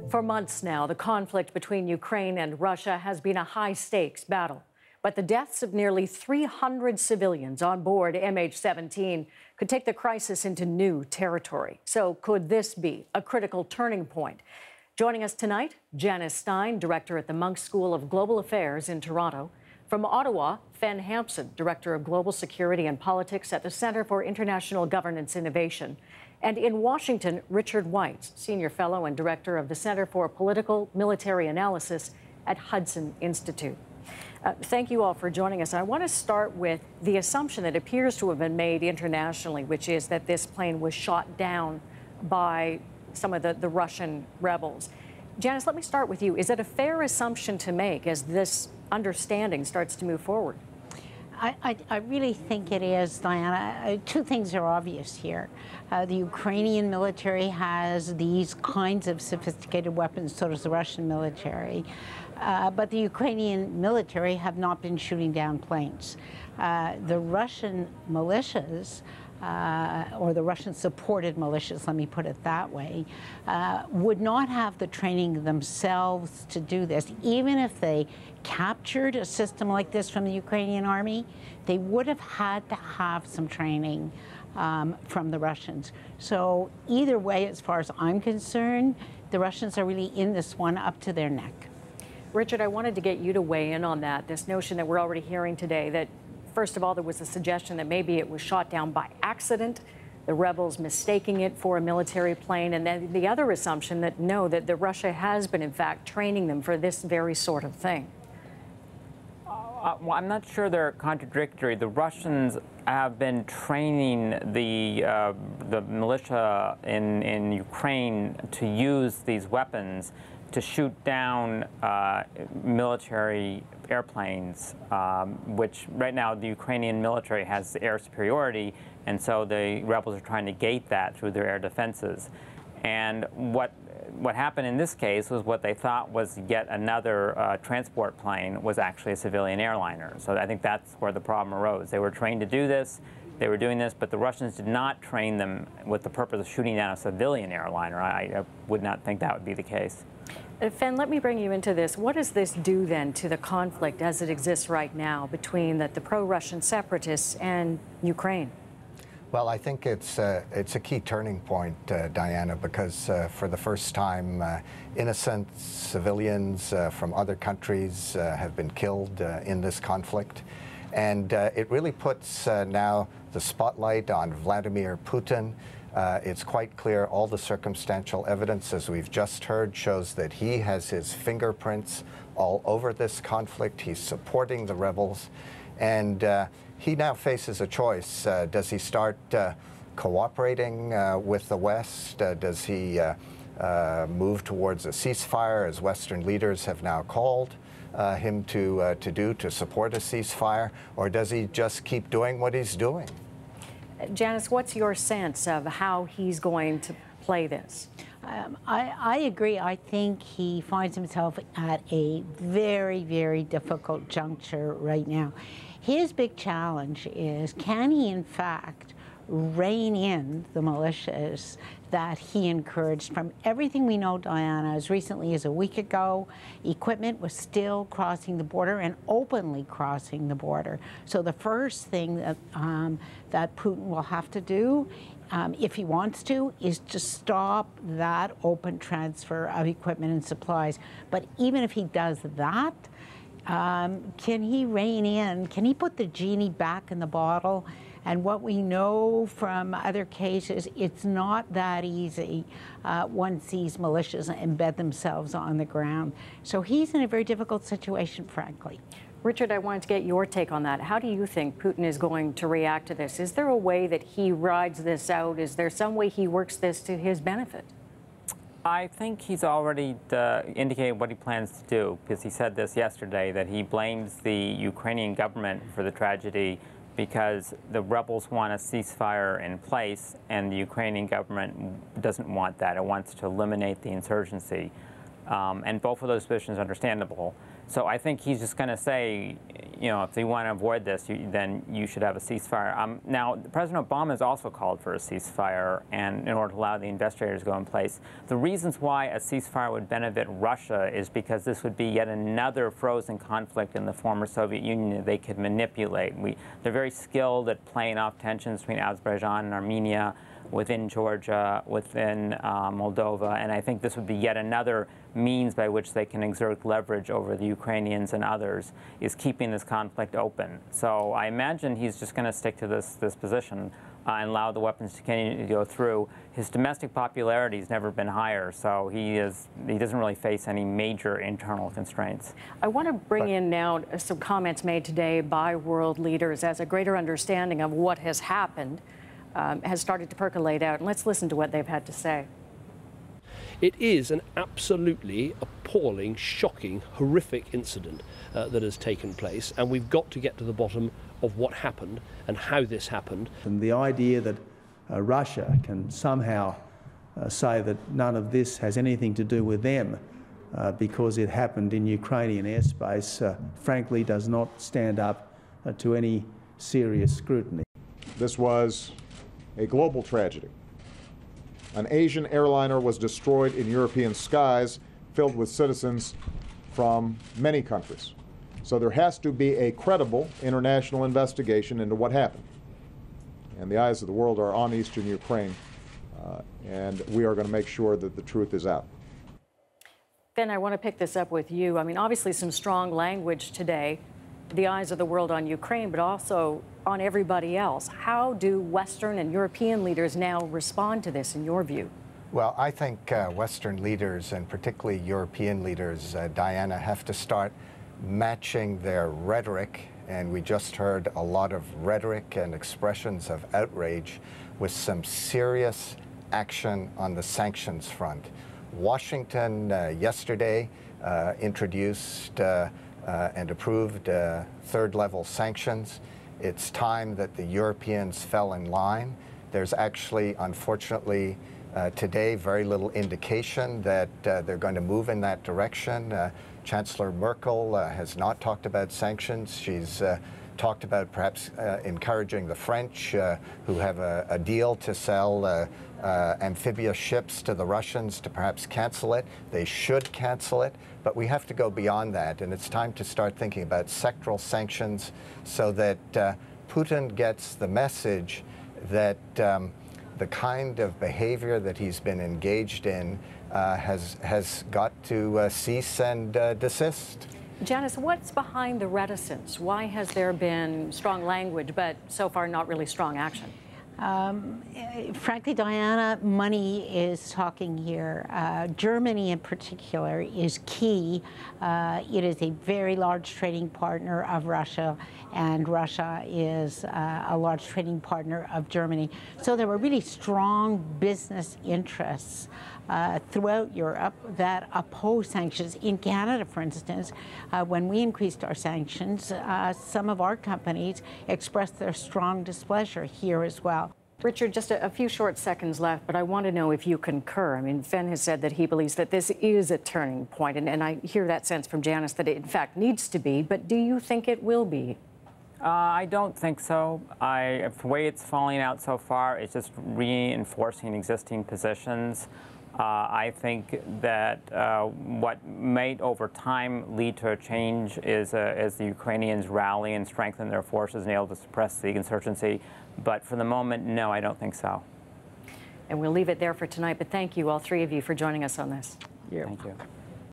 For months now, the conflict between Ukraine and Russia has been a high-stakes battle. But the deaths of nearly 300 civilians on board MH17 could take the crisis into new territory. So could this be a critical turning point? Joining us tonight, Janice STEIN, director at the Munk School of Global Affairs in Toronto. From Ottawa, HAMPSON, director of Global Security and Politics at the Centre for International Governance Innovation. And in Washington, Richard WEITZ, senior fellow and director of the Centre for Political Military Analysis at Hudson Institute. Thank you all for joining us. I want to start with the assumption that appears to have been made internationally, which is that this plane was shot down by some of the Russian rebels. Janice, let me start with you. Is it a fair assumption to make as this understanding starts to move forward? I really think it is, Diana. Two things are obvious here. The Ukrainian military has these kinds of sophisticated weapons, so does the Russian military. But the Ukrainian military have not been shooting down planes. The Russian militias, or the Russian-supported militias, let me put it that way, would not have the training themselves to do this. Even if they captured a system like this from the Ukrainian army, they would have had to have some training from the Russians. So either way, as far as I'm concerned, the Russians are really in this one up to their neck. Richard, I wanted to get you to weigh in on that, this notion that we're already hearing today that, first of all, there was a suggestion that maybe it was shot down by accident, the rebels mistaking it for a military plane, and then the other assumption that no, that Russia has been, in fact, training them for this very sort of thing. Well, I'm not sure they're contradictory. The Russians have been training the militia in Ukraine to use these weapons to shoot down military airplanes, which right now the Ukrainian military has air superiority, and so the rebels are trying to gate that through their air defenses. And what happened in this case was what they thought was yet another transport plane was actually a civilian airliner. So I think that's where the problem arose. They were trained to do this. They were doing this, but the Russians did not train them with the purpose of shooting down a civilian airliner. I would not think that would be the case. Fen, let me bring you into this. What does this do then to the conflict as it exists right now between the pro-Russian separatists and Ukraine? Well, I think it's a key turning point, Diana, because for the first time, innocent civilians from other countries have been killed in this conflict. And it really puts now the spotlight on Vladimir Putin. It's quite clear all the circumstantial evidence, as we've just heard, shows that he has his fingerprints all over this conflict. He's supporting the rebels. And he now faces a choice. Does he start cooperating with the West? Does he move towards a ceasefire, as Western leaders have now called him to support a ceasefire? Or does he just keep doing what he's doing? Janice, what's your sense of how he's going to play this? I agree. I think he finds himself at a very, very difficult juncture right now. His big challenge is, can he in fact rein in the militias that he encouraged? From everything we know, Diana, as recently as a week ago, equipment was still crossing the border and openly crossing the border. So the first thing that, that Putin will have to do, if he wants to, is to stop that open transfer of equipment and supplies. But even if he does that, can he rein in? Can he put the genie back in the bottle? And what we know from other cases, it's not that easy once these militias embed themselves on the ground. So he's in a very difficult situation, frankly. Richard, I wanted to get your take on that. How do you think Putin is going to react to this? Is there a way that he rides this out? Is there some way he works this to his benefit? I think he's already indicated what he plans to do, because he said this yesterday, that he blames the Ukrainian government for the tragedy because the rebels want a ceasefire in place, and the Ukrainian government doesn't want that. It wants to eliminate the insurgency. And both of those positions are understandable. So I think he's just going to say, you know, if you want to avoid this, then you should have a ceasefire. Now, President Obama has also called for a ceasefire, and in order to allow the investigators to go in place. The reasons why a ceasefire would benefit Russia is because this would be yet another frozen conflict in the former Soviet Union that they could manipulate. They're very skilled at playing off tensions between Azerbaijan and Armenia, within Georgia, within Moldova, and I think this would be yet another means by which they can exert leverage over the Ukrainians and others, is keeping this conflict open. So I imagine he's just going to stick to this position and allow the weapons to continue to go through. His domestic popularity has never been higher, so he doesn't really face any major internal constraints. I want to bring in now some comments made today by world leaders as a greater understanding of what has happened has started to percolate out. And let's listen to what they've had to say. It is an absolutely appalling, shocking, horrific incident that has taken place, and we've got to get to the bottom of what happened and how this happened. And the idea that Russia can somehow say that none of this has anything to do with them because it happened in Ukrainian airspace, frankly, does not stand up to any serious scrutiny. This was a global tragedy. An Asian airliner was destroyed in European skies filled with citizens from many countries. So there has to be a credible international investigation into what happened. And the eyes of the world are on eastern Ukraine, and we are going to make sure that the truth is out. Ben, I want to pick this up with you. I mean, obviously some strong language today, the eyes of the world on Ukraine, but also on everybody else. How do Western and European leaders now respond to this, in your view? Well, I think Western leaders, and particularly European leaders, Diana, have to start matching their rhetoric, and we just heard a lot of rhetoric and expressions of outrage, with some serious action on the sanctions front. Washington yesterday introduced and approved third-level sanctions. It's time that the Europeans fell in line. There's actually, unfortunately, today very little indication that they're going to move in that direction. Chancellor Merkel has not talked about sanctions. She's talked about perhaps encouraging the French, who have a deal to sell amphibious ships to the Russians, to perhaps cancel it. They should cancel it, but we have to go beyond that, and it's time to start thinking about sectoral sanctions so that Putin gets the message that the kind of behavior that he's been engaged in has got to cease and desist. Janice, what's behind the reticence? Why has there been strong language, but so far not really strong action? Frankly, Diana, money is talking here. Germany in particular is key. It is a very large trading partner of Russia, and Russia is a large trading partner of Germany. So there were really strong business interests throughout Europe that oppose sanctions. In Canada, for instance, when we increased our sanctions, some of our companies expressed their strong displeasure here as well. Richard, just a few short seconds left, but I want to know if you concur. I mean, Fenn has said that he believes that this is a turning point, and I hear that sense from Janice that it, in fact, needs to be, but do you think it will be? I don't think so. The way it's falling out so far, it's just reinforcing existing positions. I think that what might over time lead to a change is as the Ukrainians rally and strengthen their forces and able to suppress the insurgency. But for the moment, no, I don't think so. And we'll leave it there for tonight, but thank you, all three of you, for joining us on this. Thank you.